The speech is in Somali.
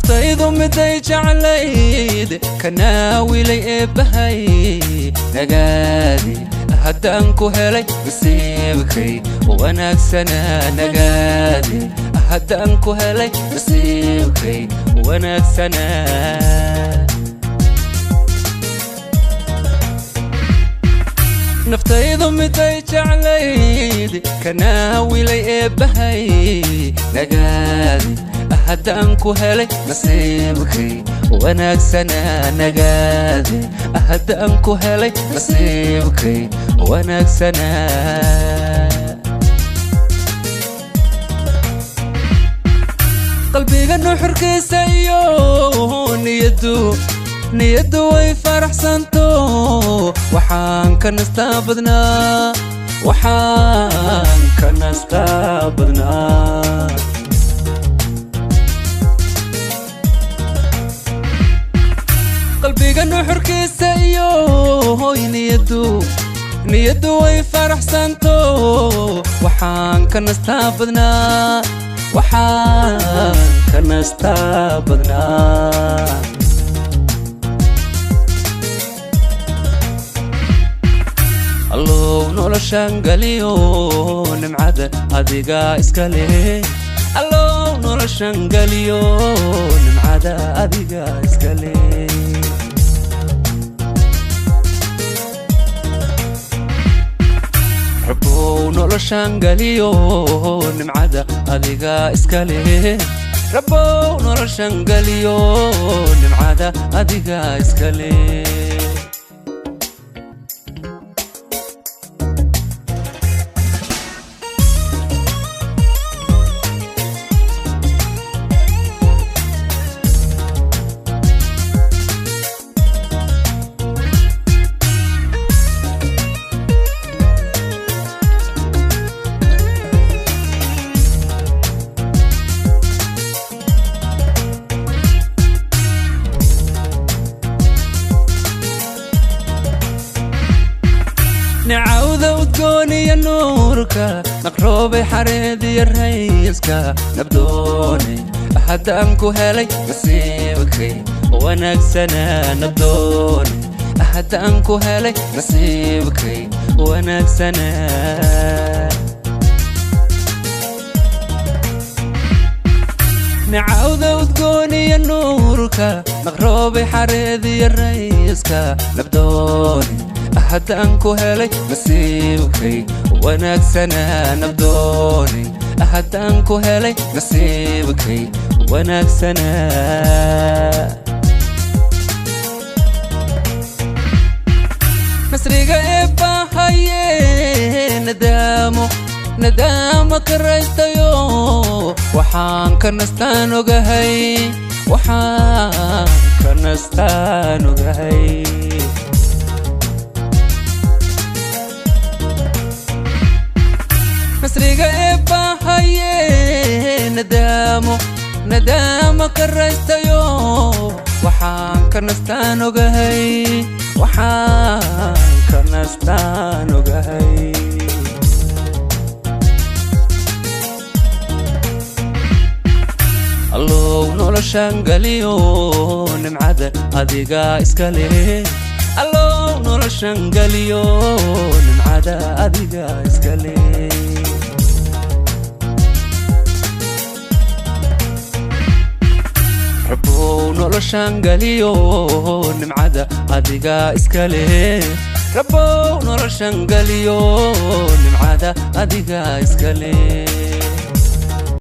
naftaydu miday jeclayd kanaawilay eebbahay nagaadi haddaan ku helay nasiibkay wanaagsanaa nagaadi haddaan ku helay nasiibkay wanaagsanaa naftaydu miday jeclayd kanaawilay eebbahay nagaadi haddaan ku helay nasiibkay wanaagsanaa nagaadi haddaan ku helay nasiibkay wanaagsanaa qalbiga nuxurkiisa iyo niyadu way faraxsanto waxaan ka nastaa badnaa qalbiga nuxurkiisa iyo niyadu way faraxsanto waxaan ka nastaa badnaa allow noloshaan galiyo nimcada adiga iska leh allow noloshaan galiyo nimcada adiga iska leh rabbow noloshaan galiyo nimcada adiga iska leh rabbow noloshaan galiyo nimcada adiga iska leh نعوذ ودقوني النورك نقروبي حريدي الرئيسك نبدوني أحدانكو هلي نصيبك ونكسنا نبدوني أحدانكو هلي نصيبك ونكسنا نعوذ ودقوني النورك نقروبي حريدي الرئيسك نبدوني haddaan ku helay nasiibkay wanaagsanaa nabdooni haddaan ku helay nasiibkay wanaagsanaa nasriga eebbahaye nadaamo ka raystayo waxaan ka nastaan ogahay nasriga eebbahaye nadaamo ka raystayo waxaan ka nastaan ogahay allow noloshaan galiyo nimcada adiga iska leh allow noloshaan galiyo nimcada adiga iska leh rabbow noloshaan galiyo nimcada adiga iska leh rabbow noloshaan galiyo nimcada adiga iska leh